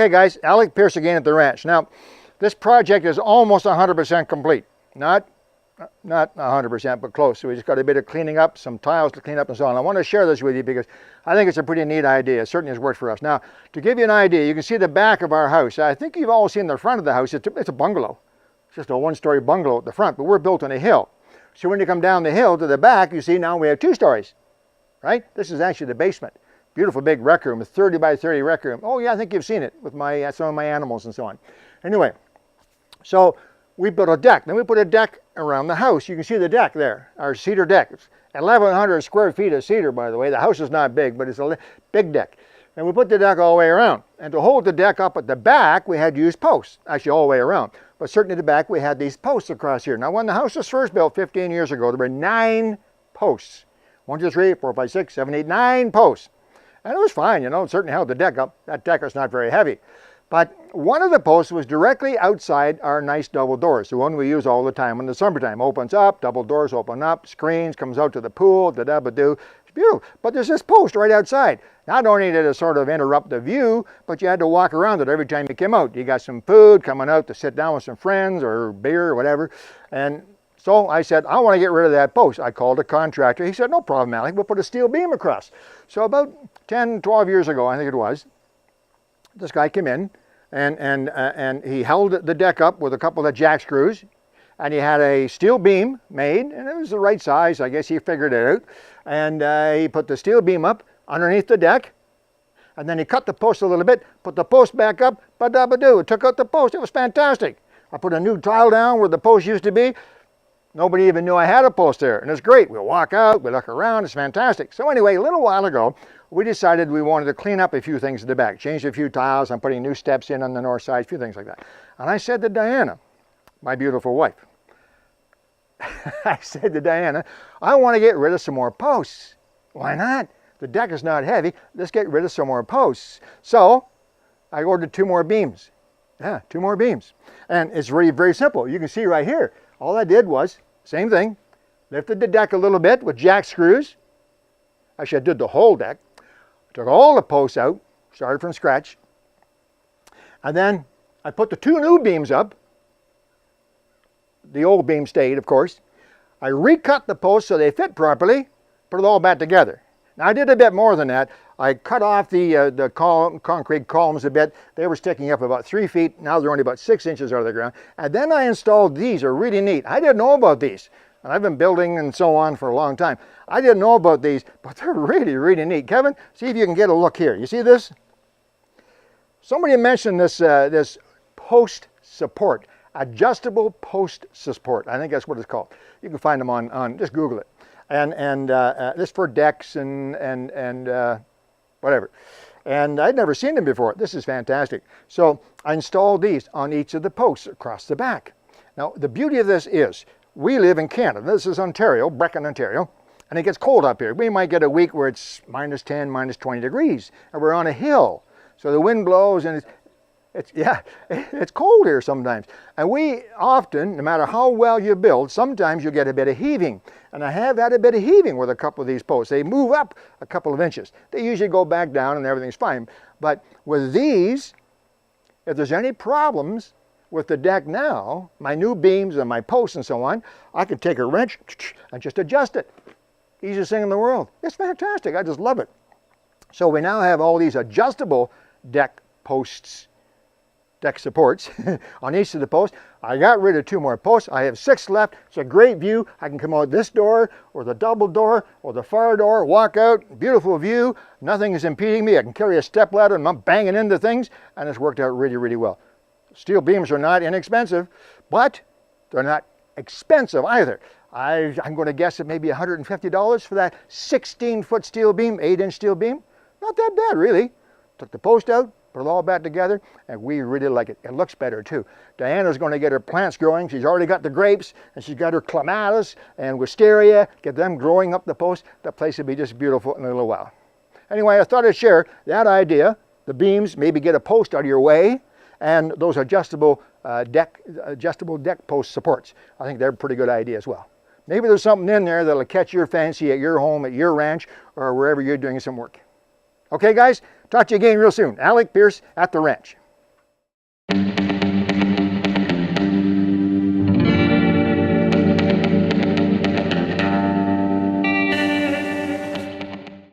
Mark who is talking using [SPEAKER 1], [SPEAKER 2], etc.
[SPEAKER 1] Okay guys, Alec Peirce again at the ranch. Now, this project is almost 100% complete. Not 100%, but close. So we just got a bit of cleaning up, some tiles to clean up and so on. I want to share this with you because I think it's a pretty neat idea. It certainly has worked for us. Now, to give you an idea, you can see the back of our house. I think you've all seen the front of the house. It's a bungalow. It's just a one-story bungalow at the front, but we're built on a hill. So when you come down the hill to the back, you see now we have 2 stories, right? This is actually the basement. Beautiful big rec room, a 30 by 30 rec room. Oh yeah, I think you've seen it with some of my animals and so on. Anyway, so we built a deck. Then we put a deck around the house. You can see the deck there, our cedar deck. It's 1,100 square feet of cedar, by the way. The house is not big, but it's a big deck. And we put the deck all the way around. And to hold the deck up at the back, we had to use posts, actually all the way around. But certainly at the back, we had these posts across here. Now, when the house was first built 15 years ago, there were 9 posts. 1, 2, 3, 4, 5, 6, 7, 8, 9 posts. And it was fine, you know, it certainly held the deck up. That deck was not very heavy. But one of the posts was directly outside our nice double doors, the one we use all the time in the summertime. Opens up, double doors open up, screens, comes out to the pool, da-da-ba-doo. It's beautiful. But there's this post right outside. Not only did it sort of interrupt the view, but you had to walk around it every time you came out. You got some food coming out to sit down with some friends or beer or whatever. And so I said, I want to get rid of that post. I called a contractor. He said, no problem, Alec, we'll put a steel beam across. So about 10, 12 years ago, I think it was, this guy came in and he held the deck up with a couple of jack screws, and he had a steel beam made, and it was the right size. I guess he figured it out. And he put the steel beam up underneath the deck, and then he cut the post a little bit, put the post back up, ba-da-ba-doo. It took out the post. It was fantastic. I put a new tile down where the post used to be. Nobody even knew I had a post there, and it's great. We'll walk out, we look around, it's fantastic. So anyway, a little while ago, we decided we wanted to clean up a few things at the back, change a few tiles. I'm putting new steps in on the north side, a few things like that. And I said to Diana, my beautiful wife, I said to Diana, I want to get rid of some more posts. Why not? The deck is not heavy. Let's get rid of some more posts. So I ordered 2 more beams. Yeah, 2 more beams. And it's really very simple. You can see right here. All I did was, same thing, lifted the deck a little bit with jack screws. Actually, I did the whole deck. Took all the posts out, started from scratch. And then I put the 2 new beams up. The old beam stayed, of course. I recut the posts so they fit properly, put it all back together. Now, I did a bit more than that. I cut off the concrete columns a bit. They were sticking up about 3 feet. Now they're only about 6 inches out of the ground. And then I installed these. They're really neat. I didn't know about these. And I've been building and so on for a long time. I didn't know about these, but they're really, really neat. Kevin, see if you can get a look here. You see this? Somebody mentioned this, this post support, adjustable post support. I think that's what it's called. You can find them on just Google it. And this for decks and whatever. And I'd never seen them before. This is fantastic. So I installed these on each of the posts across the back. Now, the beauty of this is, we live in Canada. This is Ontario, Brecken, Ontario, and it gets cold up here. We might get a week where it's minus 10, minus 20 degrees, and we're on a hill. So the wind blows, and it's cold here sometimes. And we often, no matter how well you build, sometimes you get a bit of heaving. And I have had a bit of heaving with a couple of these posts. They move up a couple of inches. They usually go back down and everything's fine. But with these, if there's any problems with the deck now, my new beams and my posts and so on, I can take a wrench and just adjust it. Easiest thing in the world. It's fantastic. I just love it. So we now have all these adjustable deck posts, deck supports on each of the posts. I got rid of 2 more posts. I have 6 left. It's a great view. I can come out this door or the double door or the far door, walk out, beautiful view. Nothing is impeding me. I can carry a step ladder and I'm banging into things, and it's worked out really, really well. Steel beams are not inexpensive, but they're not expensive either. I'm going to guess at maybe $150 for that 16-foot steel beam, 8-inch steel beam. Not that bad, really. Took the post out, put it all back together, and we really like it. It looks better, too. Diana's going to get her plants growing. She's already got the grapes, and she's got her clematis and wisteria. Get them growing up the post. The place will be just beautiful in a little while. Anyway, I thought I'd share that idea. The beams, maybe get a post out of your way, and those adjustable deck post supports. I think they're a pretty good idea as well. Maybe there's something in there that'll catch your fancy at your home, at your ranch, or wherever you're doing some work. Okay, guys, talk to you again real soon. Alec Peirce at the ranch. it.